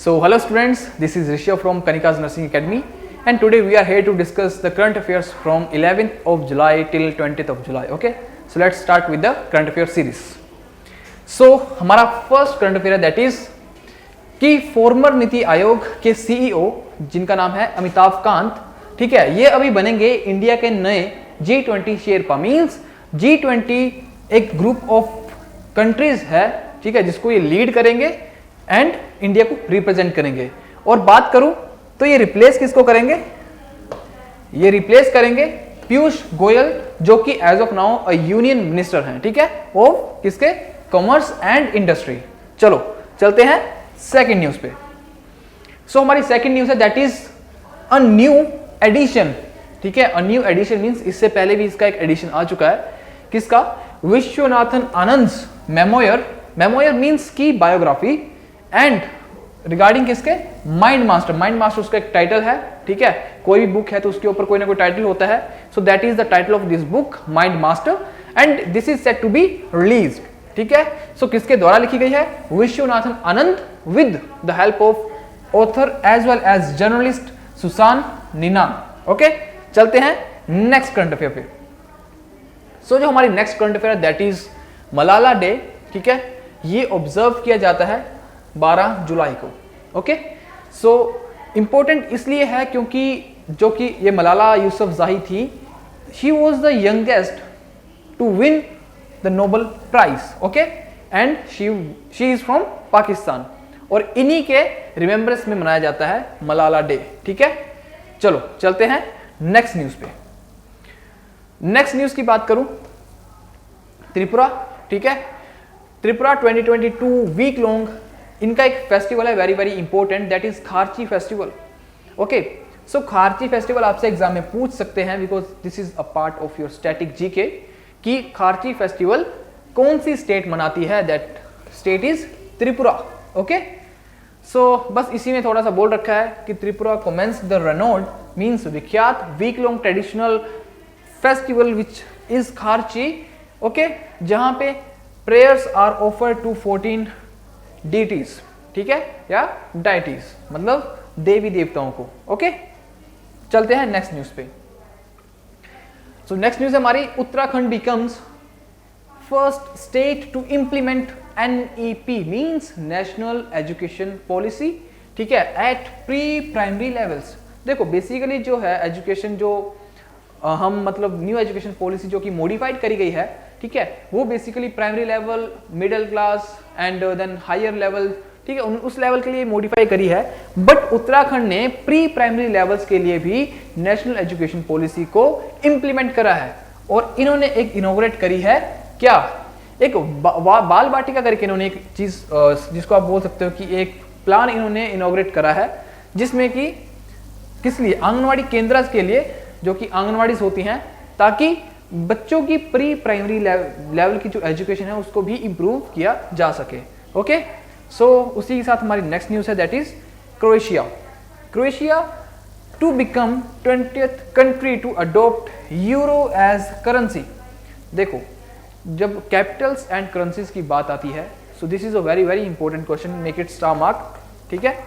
So hello students, this is Rishabh from Kanika's Nursing Academy and today we are here to discuss the current affairs from 11th of July till 20th of July. Okay, so let's start with the current affairs series. So हमारा first current affair that is कि farmer NITI Aayog के CEO जिनका नाम है अमिताभ कांत, ठीक है, ये अभी बनेंगे इंडिया के नए G20 शेरपा। मींस G20 एक ग्रुप ऑफ कंट्रीज है, ठीक है, जिसको ये लीड करेंगे एंड इंडिया को रिप्रेजेंट करेंगे। और बात करूं तो ये रिप्लेस किसको करेंगे? ये रिप्लेस करेंगे पीयूष गोयल, जो कि as of now a union minister हैं, ठीक है, ऑफ किसके? Commerce and industry. चलो चलते हैं सेकंड न्यूज पे। सो हमारी सेकंड न्यूज है that is a new edition, ठीक है। अ न्यू एडिशन मींस इससे पहले भी इसका एक एडिशन आ चुका है। किसका? Viswanathan Anand memoir. Memoir means की बायोग्राफी एंड रिगार्डिंग किसके? Mind master. माइंड मास्टर उसका एक टाइटल है, ठीक है। कोई भी बुक है तो उसके ऊपर कोई ना कोई टाइटल होता है। So that is the title of this book, mind master, and this is set to be released, ठीक है। सो किसके द्वारा लिखी गई है? Viswanathan Anand with the help of author as well as journalist Susan Ninan. Okay, चलते हैं नेक्स्ट करंट अफेयर पे। सो जो हमारी next current affair that is Malala day, ठीक है। ये ऑब्जर्व किया जाता है 12 जुलाई को। ओके, सो इंपॉर्टेंट इसलिए है क्योंकि जो कि ये मलाला यूसुफजई थी, she was the youngest to win the Nobel prize, okay, and she is from Pakistan, और इन्हीं के रिमेम्बरेंस में मनाया जाता है मलाला डे, ठीक है। चलो चलते हैं नेक्स्ट न्यूज पे। नेक्स्ट न्यूज की बात करूं, त्रिपुरा, ठीक है। त्रिपुरा 2022 वीक लॉन्ग इनका एक फेस्टिवल है very very important, that is Kharchi festival. Okay, so Kharchi festival आपसे एग्जाम में पूछ सकते हैं because this is a part of your static GK कि खारची फेस्टिवल कौन सी स्टेट मनाती है? That state is Tripura. Okay, so बस इसी में थोड़ा सा बोल रखा है कि Tripura commences the renowned means विख्यात week long traditional festival which is Kharchi, okay, जहां पे prayers are offered to 14 deities, ठीक है, या डाइटीज, मतलब देवी देवताओं को। ओके, चलते हैं नेक्स्ट न्यूज पे। सो नेक्स्ट न्यूज हमारी, Uttarakhand becomes first state to implement NEP means national education policy, ठीक है, एट प्री प्राइमरी लेवल्स। देखो बेसिकली जो है एजुकेशन जो हम मतलब न्यू एजुकेशन पॉलिसी जो कि मॉडिफाइड करी गई है, ठीक है, वो basically primary level, middle class and then higher level, ठीक है, उस लेवल के लिए मॉडिफाई करी है। बट उत्तराखंड ने प्री प्राइमरी लेवल्स के लिए भी नेशनल एजुकेशन पॉलिसी को इंप्लीमेंट करा है, और इन्होंने एक इनोग्रेट करी है, क्या? एक बाल बाटिका करके इन्होंने एक चीज जिसको आप बोल सकते हो कि एक प्लान इन्होंने इनोग्रेट करा है, जिसमें कि किस लिए? आंगनवाड़ी केंद्र के लिए, जो कि आंगनवाड़ीज होती हैं, ताकि बच्चों की प्री प्राइमरी लेवल की जो एजुकेशन है उसको भी इंप्रूव किया जा सके। ओके, सो उसी के साथ हमारी नेक्स्ट न्यूज है that is Croatia. Croatia to become 20th country to adopt euro as currency. देखो जब कैपिटल्स एंड करेंसीज की बात आती है, so this is a very very important question, make it star mark, ठीक है।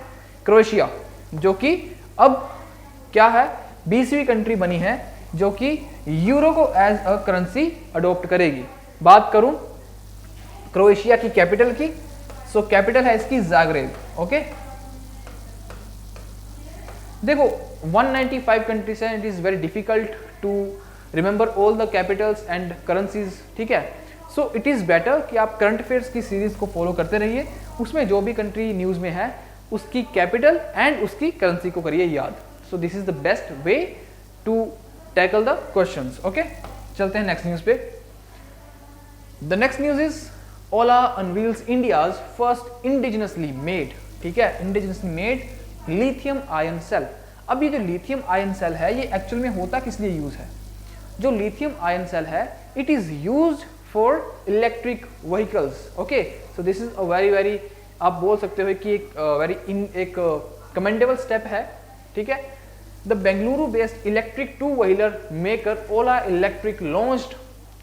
क्रोएशिया जो कि अब क्या है? 20वीं कंट्री बनी है जो कि यूरो को एज अ करेंसी अडॉप्ट करेगी। बात करूं क्रोएशिया की कैपिटल की, सो कैपिटल है इसकी ज़ाग्रेब। ओके, देखो 195 कंट्रीज है, it is very difficult to remember all the capitals and currencies, ठीक है। सो इट इज बेटर कि आप करंट अफेयर्स की सीरीज को फॉलो करते रहिए, उसमें जो भी कंट्री न्यूज में है उसकी कैपिटल एंड उसकी करेंसी को करिए याद। So this is the best way to tackle the questions. Okay, चलते हैं नेक्स्ट न्यूज पे। The next news is Ola unveils India's first indigenously made, ठीक है, indigenously made lithium ion cell. अब ये जो लिथियम आयन सेल है ये एक्चुअल में होता किस लिए यूज है? जो लिथियम आयन सेल है it is used for electric vehicles. Okay, so this is a very very, आप बोल सकते हो कि एक कमेंडेबल स्टेप है, ठीक है। The Bengaluru based electric two wheeler maker Ola electric launched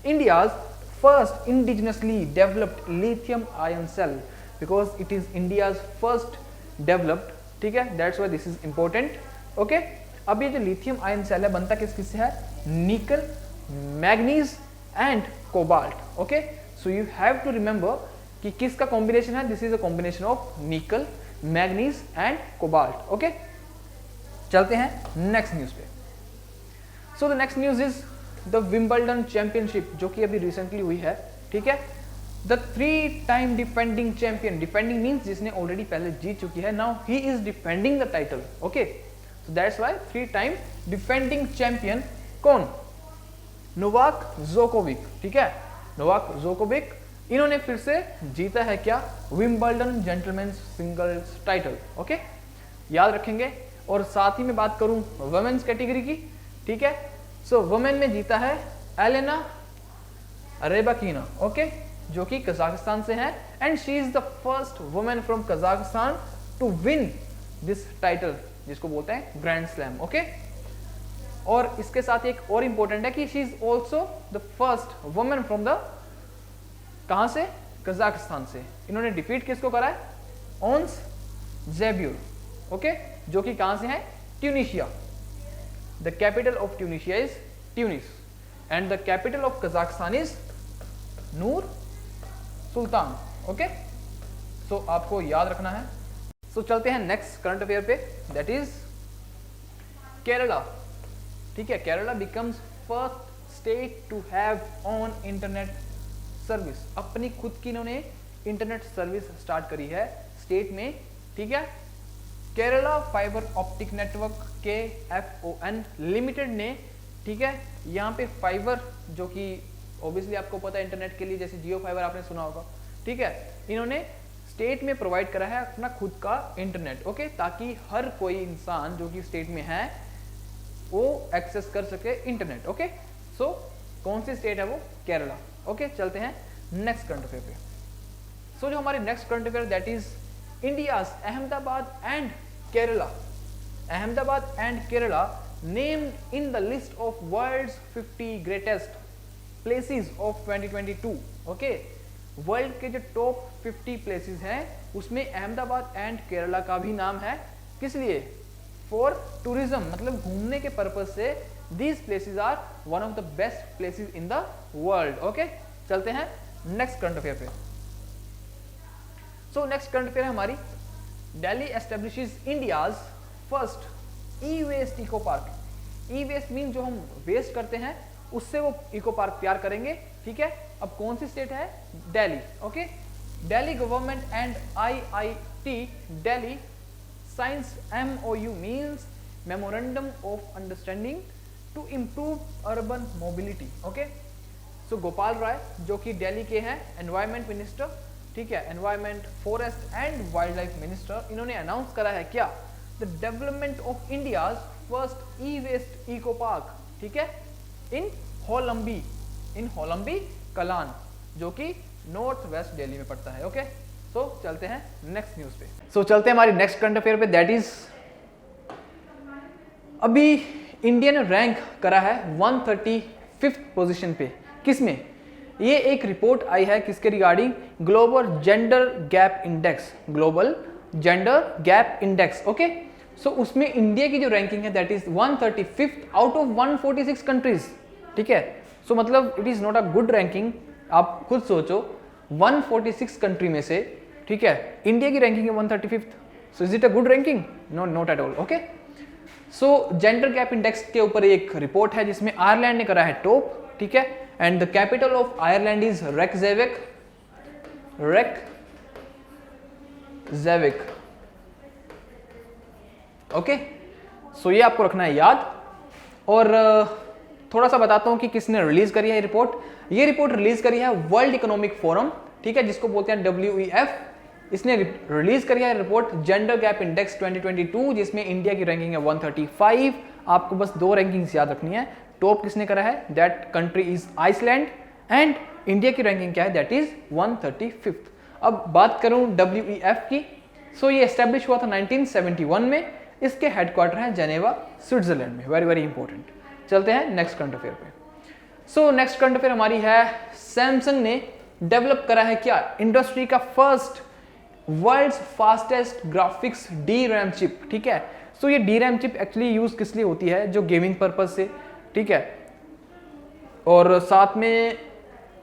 India's first indigenously developed lithium ion cell because it is India's first developed, ठीक है, that's why this is important. Okay, अब ये जो लिथियम आयन सेल है बनता किस किस से है, nickel, manganese and cobalt. Okay, so you have to remember कि किसका कॉम्बिनेशन है, this is a combination of nickel, manganese and cobalt. Okay, चलते हैं नेक्स्ट न्यूज पे। So the next news is the Wimbledon championship, जो कि अभी recently हुई है, ठीक है। The 3 time defending champion, defending means जिसने ऑलरेडी पहले जीत चुकी है, now he is defending the title. Okay, so that's why 3 time defending champion कौन, नोवाक जोकोविक, ठीक है, नोवाक जोकोविक, इन्होंने फिर से जीता है क्या, Wimbledon gentleman singles title. Okay, याद रखेंगे। और साथ ही में बात करूं वुमेन्स कैटेगरी की, ठीक है, सो वुमेन में जीता है एलेना रेबाकीना, ओके, जो कि कजाकिस्तान से है, and she is the first women from Kazakhstan to win this title, जिसको बोलते हैं ग्रैंड स्लैम। ओके, और इसके साथ एक और इंपॉर्टेंट है कि she is also the first women from the, कहां से, कजाकिस्तान से। इन्होंने डिफीट किसको करा है, ओन्स ज़ेब्यूर, ओके, जो कि कहां से है, Tunisia. The capital of Tunisia is Tunis and the capital of Kazakhstan is Nur Sultan. Okay, so आपको याद रखना है। सो चलते हैं नेक्स्ट करंट अफेयर पे, दैट इज केरला, ठीक है। Kerala becomes first state to have own internet service, अपनी खुद की इन्होंने इंटरनेट सर्विस स्टार्ट करी है स्टेट में, ठीक है। Kerala fibre optic network KFON limited ने, ठीक है, यहाँ पे फाइबर, जो कि ऑब्वियसली आपको पता है इंटरनेट के लिए, जैसे जियो फाइबर आपने सुना होगा, ठीक है, इन्होंने स्टेट में प्रोवाइड करा है अपना खुद का इंटरनेट। ओके, ताकि हर कोई इंसान जो कि स्टेट में है वो एक्सेस कर सके इंटरनेट। ओके, सो कौन सी स्टेट है वो, केरला। ओके, चलते हैं नेक्स्ट करंट अफेयर पे। सो जो हमारे next current affair that is India's Ahmedabad and Kerala, Ahmedabad and Kerala named in the list of world's 50 greatest places of 2022। Okay, world के जो टॉप 50 प्लेसेस हैं उसमें अहमदाबाद एंड केरला का भी नाम है, किस लिए, फॉर टूरिज्म, मतलब घूमने के पर्पज से these places are one of the best places in the world। Okay, चलते हैं नेक्स्ट करंट अफेयर पे। सो नेक्स्ट करंट अफेयर है हमारी, Delhi establishes India's first e waste eco park. ई वेस्ट मीन जो हम वेस्ट करते हैं उससे वो इको पार्क तैयार करेंगे, ठीक है। अब कौन सी स्टेट है, Delhi. Okay, Delhi government and IIT Delhi signs MOU means memorandum of understanding to improve urban mobility. Okay, so Gopal Rai जो कि दिल्ली के हैं एनवायरमेंट मिनिस्टर, ठीक है, environment, forest and wildlife minister, इन्होंने अनाउंस करा है क्या, the development of India's first e waste eco park, ठीक है, इन होलंबी कलान, जो कि नॉर्थ वेस्ट दिल्ली में पड़ता है। ओके, सो चलते हैं नेक्स्ट न्यूज पे। सो चलते हैं हमारी नेक्स्ट करंट अफेयर पे, दैट इज अभी इंडिया ने रैंक करा है 135th पोजीशन पे, किसमें, ये एक रिपोर्ट आई है किसके regarding, global gender gap index, global gender gap index. Okay, so उसमें इंडिया की जो रैंकिंग है that is 135th out of 146 countries, ठीक है। सो मतलब it is not a good ranking, आप खुद सोचो 146 कंट्री में से, ठीक है, इंडिया की रैंकिंग है 135th, so is it a good ranking, not at all. Okay, so gender gap index के ऊपर एक रिपोर्ट है जिसमें आयरलैंड ने करा है टॉप, ठीक है, and the capital of Ireland is Reykjavik. Okay, so ये आपको रखना है याद। और थोड़ा सा बताता हूं कि किसने रिलीज करी है ये रिपोर्ट। ये रिपोर्ट रिलीज करी है वर्ल्ड इकोनॉमिक फोरम, ठीक है, जिसको बोलते हैं WEF। इसने रिलीज करी है रिपोर्ट जेंडर गैप इंडेक्स 2022, जिसमें इंडिया की रैंकिंग है 135। आपको बस 2 रैंकिंग्स याद रखनी है, टॉप किसने करा है, that country is Iceland, and India की रैंकिंग क्या है, दैट इज 135th। अब बात करूं WEF की, सो ये एस्टेब्लिश हुआ था 1971 में, इसके हेडक्वार्टर हैं जेनेवा स्विट्जरलैंड में, वेरी वेरी इंपॉर्टेंट। चलते हैं नेक्स्ट करंट अफेयर पे। सो नेक्स्ट करंट अफेयर हमारी है, सैमसंग ने डेवलप करा है क्या, इंडस्ट्री का first world's fastest graphics DRAM chip, ठीक है। सो ये DRAM चिप एक्चुअली यूज किस लिए होती है, जो गेमिंग पर्पज से, ठीक है, और साथ में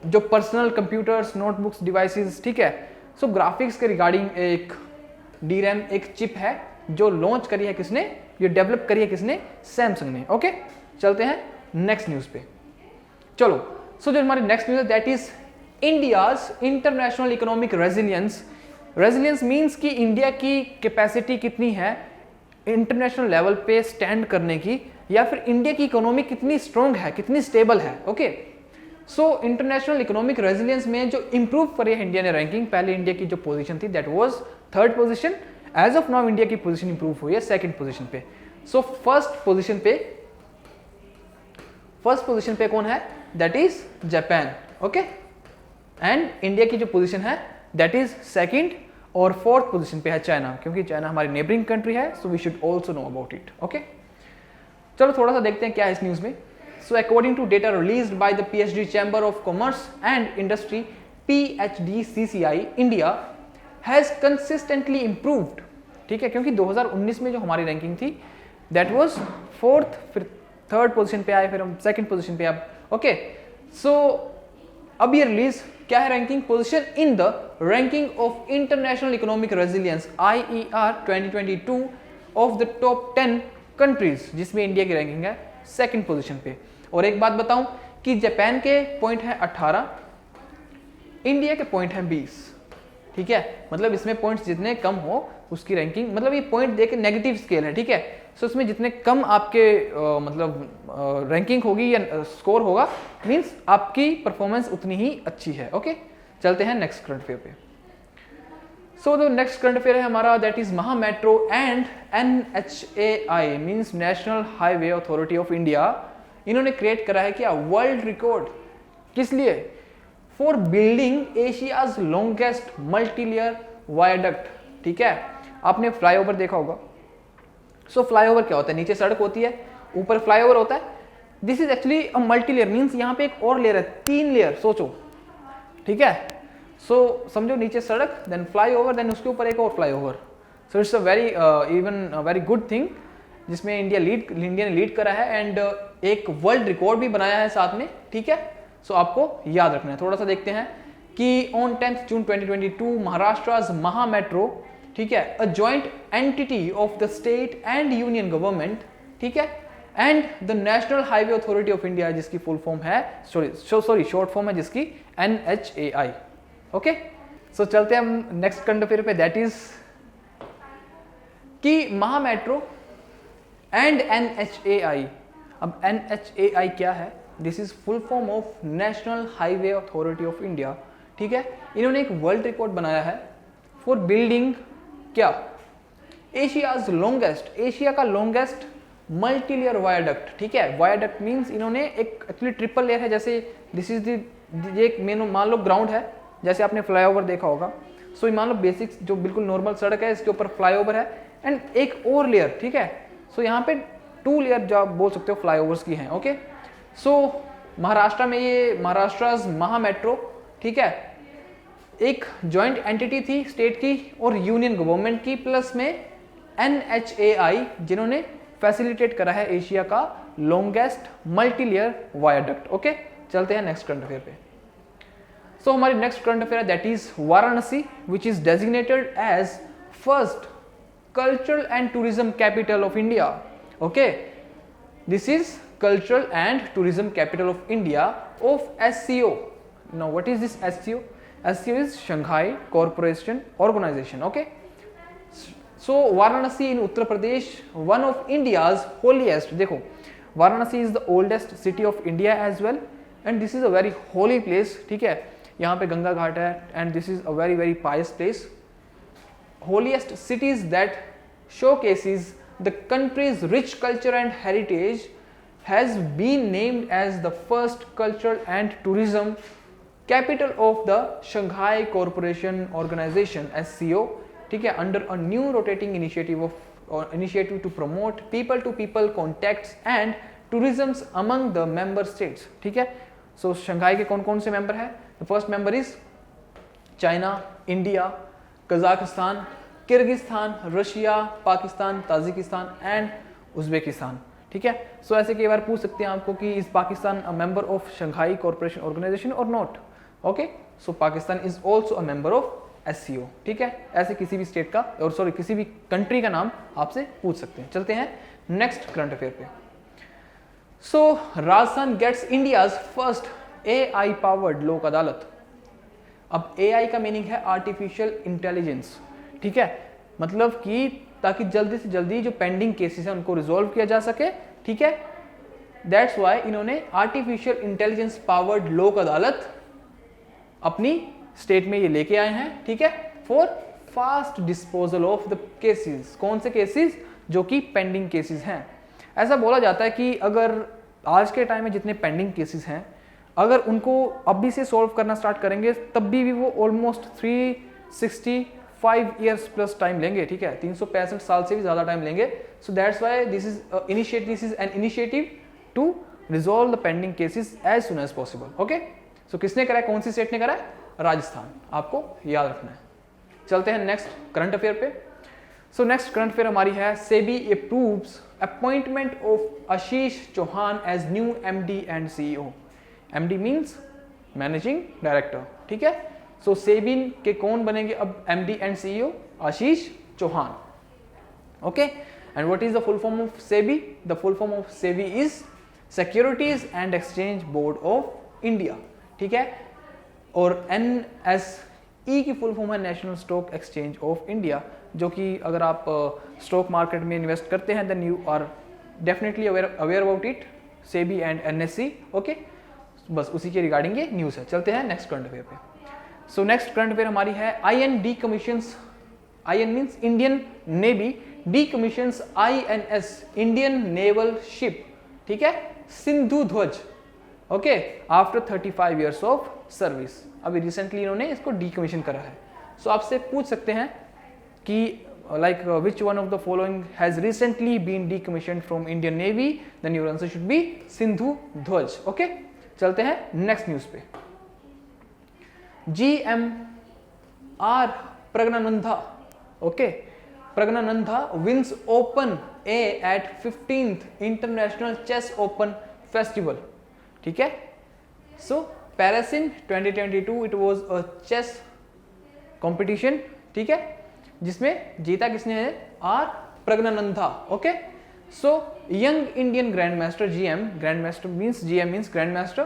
जो पर्सनल कंप्यूटर्स, नोटबुक्स, डिवाइसेस, ठीक है। सो ग्राफिक्स के रिगार्डिंग एक DRAM एक चिप है जो लॉन्च करी है किसने, ये डेवलप करी है किसने, सैमसंग ने। ओके, चलते हैं नेक्स्ट न्यूज पे। चलो, सो जो हमारी नेक्स्ट न्यूज है that is India's international economic resilience. Resilience means कि इंडिया की कैपेसिटी कितनी है इंटरनेशनल लेवल पे स्टैंड करने की, या फिर इंडिया की इकोनॉमी कितनी स्ट्रॉन्ग है, कितनी स्टेबल है। Okay, so international economic resilience में जो इंप्रूव करी है इंडिया ने रैंकिंग, पहले इंडिया की जो पोजीशन थी that was 3rd position, as of now India की पोजीशन इंप्रूव हुई है 2nd पोजीशन पे। सो फर्स्ट पोजीशन पे कौन है, that is Japan. Okay, and India की जो पोजीशन है दैट इज 2nd, और 4th पोजीशन पे है चाइना, क्योंकि चाइना हमारी नेबरिंग कंट्री है, so we should also know about it. Okay, चलो थोड़ा सा देखते हैं क्या है इस न्यूज में। So according to data released by the PhD chamber of commerce and industry PHDCCI, India has consistently improved, ठीक है, क्योंकि 2019 में जो हमारी रैंकिंग थी दैट वाज 4th, फिर 3rd पोजीशन पे आए, फिर हम 2nd पोजीशन पे अब। ओके, सो अब ये रिलीज क्या है ranking, position in the ranking of international economic resilience IER 2022 of the top 10 countries, जिसमें इंडिया की रैंकिंग है 2nd पोजीशन पे। और एक बात बताऊं कि जापान के पॉइंट है 18, इंडिया के पॉइंट है 20, ठीक है, मतलब इसमें पॉइंट्स जितने कम हो उसकी रैंकिंग, मतलब ये पॉइंट देके नेगेटिव स्केल है, ठीक है। सो इसमें जितने कम आपके मतलब रैंकिंग होगी या स्कोर होगा, मींस आपकी परफॉर्मेंस उतनी ही अच्छी है। ओके, चलते हैं नेक्स्ट करंट अफेयर पे। So the next current affair है हमारा दैट इज महा metro and NHAI means national highway authority of India, इन्होंने क्रिएट करा है क्या, वर्ल्ड रिकॉर्ड, किस लिए, for building Asia's longest multilayer viaduct, ठीक है। आपने फ्लाईओवर देखा होगा। सो फ्लाईओवर क्या होता है, नीचे सड़क होती है, ऊपर फ्लाईओवर होता है। This is actually a multilayer means यहाँ पे एक और लेयर है, 3 लेयर सोचो, ठीक है। सो समझो नीचे सड़क, देन फ्लाईओवर, देन उसके ऊपर एक और flyover. So it's a very even very good thing जिसमें इंडिया ने लीड करा है, एंड एक वर्ल्ड रिकॉर्ड भी बनाया है साथ में, ठीक है। सो आपको याद रखना है। थोड़ा सा देखते हैं कि ऑन 10th June 2022 महाराष्ट्र महा मेट्रो, ठीक है, a joint entity of the state and union government, ठीक है, and the national highway authority of India, जिसकी फुल फॉर्म है शॉर्ट फॉर्म है जिसकी NHAI। ओके, सो चलते हैं हम नेक्स्ट करंट अफेयर पे, दैट इज कि महा मेट्रो एंड NHAI। अब NHAI क्या है, this is full form of national highway authority of India, ठीक है। इन्होंने एक वर्ल्ड रिकॉर्ड बनाया है फॉर बिल्डिंग क्या, एशियाज लॉन्गेस्ट, एशिया का लॉन्गेस्ट मल्टीलेयर वायडक्ट, ठीक है। वायडक्ट मींस इन्होंने एक एक्चुअली ट्रिपल लेयर है, जैसे दिस इज एक मान लो ग्राउंड है, जैसे आपने फ्लाईओवर देखा होगा। सो मान लो बेसिक जो बिल्कुल नॉर्मल सड़क है, इसके ऊपर फ्लाईओवर है एंड एक और लेयर, ठीक है। सो यहाँ पे 2 लेयर जो आप बोल सकते हो फ्लाईओवर्स की हैं। ओके, सो महाराष्ट्र में ये महाराष्ट्र महा मेट्रो, ठीक है, एक जॉइंट एंटिटी थी स्टेट की और यूनियन गवर्नमेंट की, प्लस में NHAI जिन्होंने फैसिलिटेट करा है एशिया का लॉन्गेस्ट मल्टीलेयर वायडक्ट। ओके, चलते हैं नेक्स्ट करंट अफेयर पे। सो हमारी नेक्स्ट करंट अफेयर है that is Varanasi, which is designated as first cultural and tourism capital of India. Okay, this is cultural and tourism capital of India of SCO. Now what is this SCO? SCO is Shanghai Cooperation Organization. Okay, so Varanasi in Uttar Pradesh, one of India's holiest, देखो Varanasi is the oldest city of India as well, and this is a very holy place, ठीक है। यहाँ पे गंगा घाट है and this is a very very pious place. Holiest cities that showcases the country's rich culture and heritage has been named as the first cultural and tourism capital of the Shanghai Cooperation Organization SCO, ठीक है, under a new rotating initiative to promote people to people contacts and tourism among the member states, ठीक है। सो Shanghai के कौन कौन से member हैं, the first member is China, India, Kazakhstan, Kyrgyzstan, Russia, Pakistan, Tajikistan and Uzbekistan. ठीक है, सो ऐसे कई बार पूछ सकते हैं आपको कि is Pakistan a member of Shanghai Cooperation Organisation और not. Okay, so Pakistan is also a member of SCO। ठीक है, ऐसे किसी भी स्टेट का और सॉरी किसी भी कंट्री का नाम आपसे पूछ सकते हैं। चलते हैं नेक्स्ट करंट अफेयर पे। So Rajasthan gets India's first AI powered Lok Adalat. अब AI का मीनिंग है आर्टिफिशियल इंटेलिजेंस। ठीक है, मतलब कि ताकि जल्दी से जल्दी जो पेंडिंग केसेस हैं उनको रिजॉल्व किया जा सके। ठीक है, दैट्स वाई इन्होंने आर्टिफिशियल इंटेलिजेंस पावर्ड लोक अदालत अपनी स्टेट में ये लेके आए हैं। ठीक है, for fast disposal of the cases. कौन से केसेस? जो कि पेंडिंग केसेस हैं। ऐसा बोला जाता है कि अगर आज के टाइम में जितने पेंडिंग केसेस हैं, अगर उनको अभी से सॉल्व करना स्टार्ट करेंगे तब भी वो ऑलमोस्ट 365 ईयर्स प्लस टाइम लेंगे। ठीक है, 365 साल से भी ज़्यादा टाइम लेंगे। So that's why this is an initiative to resolve the pending cases as soon as possible. Okay, so किसने करा है? कौन सी स्टेट ने करा है? राजस्थान। आपको याद रखना है। चलते हैं नेक्स्ट करंट अफेयर पे। सो नेक्स्ट करंट अफेयर हमारी है SEBI approves appointment of Ashish Chauhan as new MD and CEO। MD means managing director. ठीक है, सो सेबी के कौन बनेंगे अब MD and CEO? Ashish Chauhan. Okay, and what is the full form of SEBI? The full form of SEBI is securities and exchange board of India. ठीक है, और NSE की फुल फॉर्म है national stock exchange of India, जो कि अगर आप स्टॉक मार्केट में इन्वेस्ट करते हैं then you are definitely aware about it, SEBI and NSE। Okay, बस उसी के रिगार्डिंग ये न्यूज़ है। चलते हैं नेक्स्ट करंट अफेयर पे। सो नेक्स्ट करंट अफेयर हमारी है IN decommissions. IN means Indian Navy, decommissions INS Indian naval ship. ठीक है, Sindhu Dhvaj. Okay, after 35 years of service. अभी रिसेंटली इन्होंने इसको डीकमीशन करा है। सो आपसे पूछ सकते हैं कि like which one of the following has recently been decommissioned from Indian Navy, then your answer should be Sindhu Dhvaj. Okay, चलते हैं नेक्स्ट न्यूज पे। GMR Praggnanandhaa. Okay, Praggnanandhaa wins open A at 15th international chess open festival. ठीक है, so Paris in 2022 it was a chess competition. ठीक है, जिसमें जीता किसने है? R Praggnanandhaa. Okay, so young Indian grandmaster grand master means grand master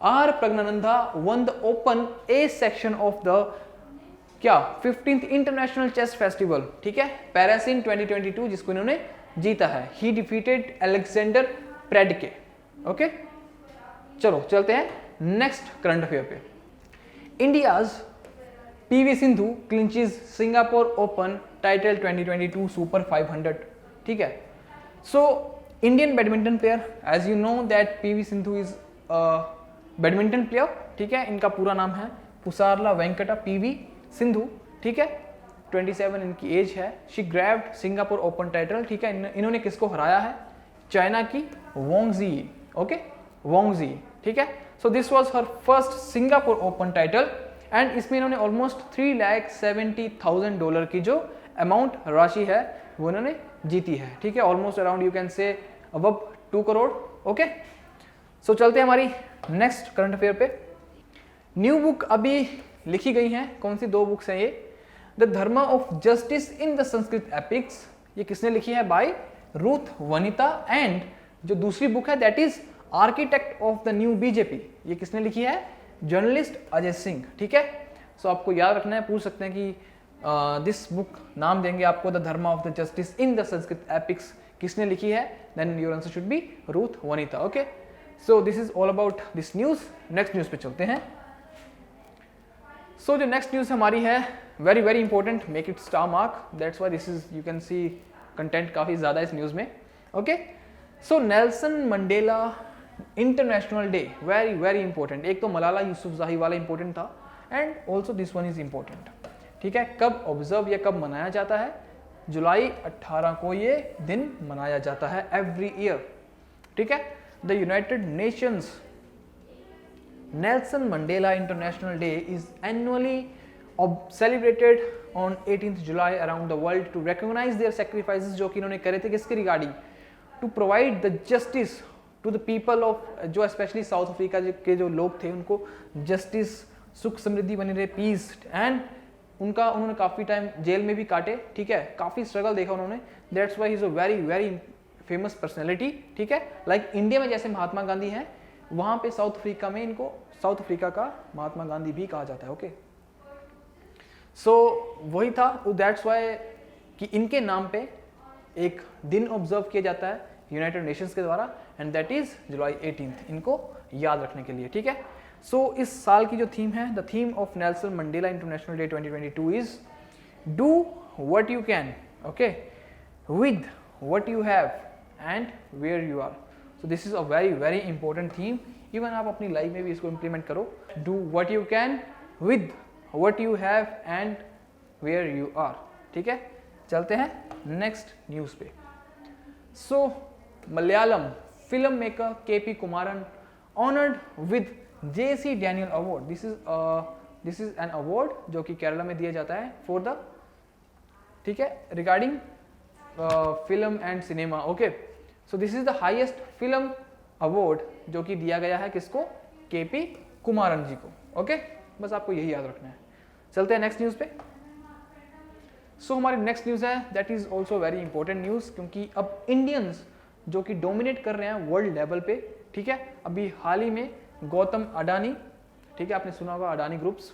R Praggnanandhaa one the open A section of the क्या 15th international chess festival. ठीक है, Paris in 2022 जिसको इन्होंने जीता है। He defeated Alexandr Predke. Okay, चलो चलते हैं नेक्स्ट करंट अफेयर पे। India's PV Sindhu clinches Singapore open title 2022 super 500। ठीक है, so Indian badminton player, as you know that PV Sindhu is badminton player. ठीक है, इनका पूरा नाम है पुसारला वेंकटा PV सिंधु। ठीक है, 27 इनकी एज है। She grabbed Singapore open title. ठीक है, इन्होंने किसको हराया है? चाइना की वोंगजी। ओके, वोंगजी। ठीक है, so this was her first Singapore open title and इसमें इन्होंने ऑलमोस्ट $370,000 की जो अमाउंट राशि है वो इन्होंने जीती है। ठीक है, almost around you can say above 2 crore. Okay, so चलते हैं हमारी नेक्स्ट करंट अफेयर पे। न्यू बुक अभी लिखी गई हैं। कौन सी 2 बुक्स हैं ये? The dharma of justice in the Sanskrit epics, ये किसने लिखी है? Bye Ruth Vanita. एंड जो दूसरी बुक है that is architect of the new BJP, ये किसने लिखी है? जर्नलिस्ट अजय सिंह। ठीक है, सो आपको याद रखना है, पूछ सकते हैं कि दिस बुक नाम देंगे आपको, the dharma of the justice in the Sanskrit epics किसने लिखी है? Then your answer should be Ruth Vanita. Okay, so this is all about this news. Next news पे चलते हैं। सो जो नेक्स्ट न्यूज हमारी है very very important, make it star mark, that's why this is you can see content काफी ज्यादा इस news में। Okay, so Nelson Mandela international day, very very important. एक तो मलाला यूसुफजाई वाला इंपॉर्टेंट था and also this one is important. ठीक है, कब ऑब्जर्व या कब मनाया जाता है? जुलाई 18 को ये दिन मनाया जाता है एवरी ईयर। ठीक है, the united nations Nelson Mandela international day is annually celebrated on 18th July around the world to recognise their sacrifices, जो कि इन्होंने करे थे किसके regarding, to provide the justice to the people of, जो specially south Africa के जो लोग थे उनको जस्टिस, सुख समृद्धि बनी रहे, पीस, एंड उन्होंने काफ़ी टाइम जेल में भी काटे, ठीक है, काफ़ी स्ट्रगल देखा उन्होंने, that's why he is a very very famous personality, ठीक है। लाइक इंडिया में जैसे महात्मा गांधी हैं, वहाँ पे साउथ अफ्रीका में इनको साउथ अफ्रीका का महात्मा गांधी भी कहा जाता है, ओके। सो वही था, दैट्स वाई कि इनके नाम पे एक दिन ऑब्जर्व किया जाता है यूनाइटेड नेशंस के द्वारा, and that is July 18th, इनको याद रखने के लिए, ठीक है। सो इस साल की जो थीम है, the theme of Nelson Mandela international day 2022 is do what you can, okay, with what you have and where you are. So this is a very very important theme, even आप अपनी life में भी इसको implement करो, do what you can with what you have and where you are, ठीक है। चलते हैं नेक्स्ट न्यूज़ पे। So Malayalam filmmaker KP Kumaran honoured with JC Daniel award, this is an award जो कि केरला में दिया जाता है फॉर द, ठीक है, regarding film and cinema, okay. So this is the highest film award जो कि दिया गया है किसको, केपी कुमारन जी को, ओके। बस आपको यही याद रखना है। चलते हैं नेक्स्ट न्यूज़ पे। सो हमारी नेक्स्ट न्यूज़ है, that is also very important news, क्योंकि अब इंडियंस जो कि डोमिनेट कर रहे हैं वर्ल्ड लेवल पे, ठीक है। अभी हाल ही में गौतम अडानी, ठीक है, आपने सुना होगा Adani groups,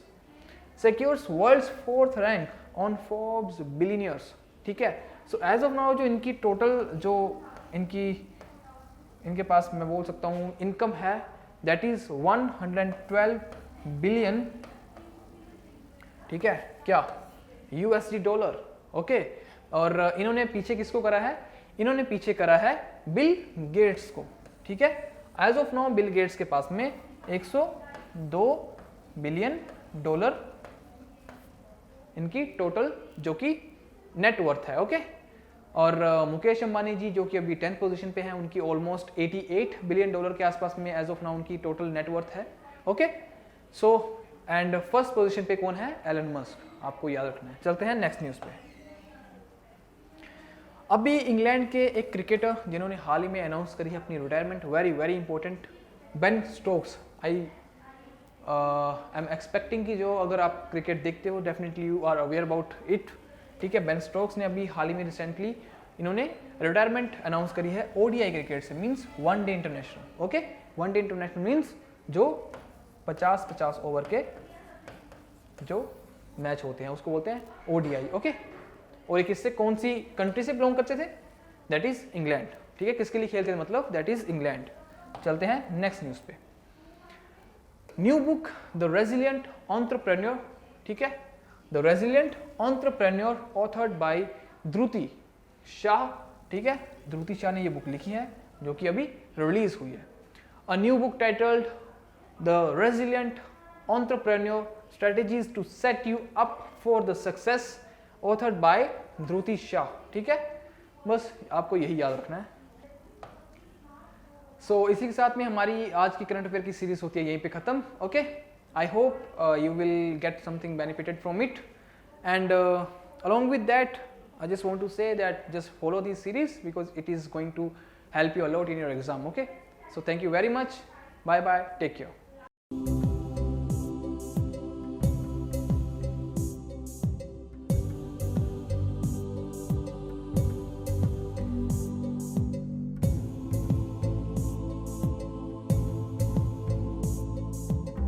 secures world's 4th rank on Forbes billionaires, ठीक है। सो एज ऑफ नाउ जो इनकी टोटल जो इनके पास मैं बोल सकता हूँ इनकम है, दैट इज 112 बिलियन, ठीक है, क्या, USD डॉलर, ओके। और इन्होंने पीछे किसको करा है, इन्होंने पीछे करा है बिल गेट्स को, ठीक है। As of now Bill Gates के पास में 102 बिलियन डॉलर इनकी टोटल जो कि नेटवर्थ है, ओके। और मुकेश अंबानी जी जो कि अभी 10th पोजीशन पे हैं, उनकी ऑलमोस्ट 88 बिलियन डॉलर के आसपास में एज ऑफ नाउ उनकी टोटल नेटवर्थ है, okay. So and first position पे कौन है, एलन मस्क, आपको याद रखना है। चलते हैं नेक्स्ट न्यूज़ पे। अभी इंग्लैंड के एक क्रिकेटर जिन्होंने हाल ही में अनाउंस करी है अपनी retirement, very very important, Ben Stokes. I am expecting कि जो अगर आप क्रिकेट देखते हो definitely you are aware about it, ठीक है। बेन स्टोक्स ने अभी हाल ही में रिसेंटली इन्होंने रिटायरमेंट अनाउंस करी है ODI क्रिकेट से, means one day international, okay. One day international means जो 50-50 ओवर के जो मैच होते हैं उसको बोलते हैं ODI, ओके। और ये किससे, कौन सी कंट्री से बिलोंग करते थे, दैट इज इंग्लैंड, ठीक है। किसके लिए खेलते थे, मतलब दैट इज इंग्लैंड। चलते हैं नेक्स्ट न्यूज़ पे। New book the resilient entrepreneur, ठीक है, the resilient entrepreneur authored by Dhruti Shah, ठीक है। ध्रुति शाह ने ये बुक लिखी है जो कि अभी रिलीज हुई है। A new book titled the resilient entrepreneur strategies to set you up for the success, authored by Dhruti Shah, ठीक है। बस आपको यही याद रखना है। सो इसी के साथ में हमारी आज की करंट अफेयर की सीरीज होती है यहीं पे खत्म, okay. I hope you will get something benefited from it, and along with that I just want to say that just follow this series because it is going to help you a lot in your exam, okay. So thank you very much, bye bye, take care.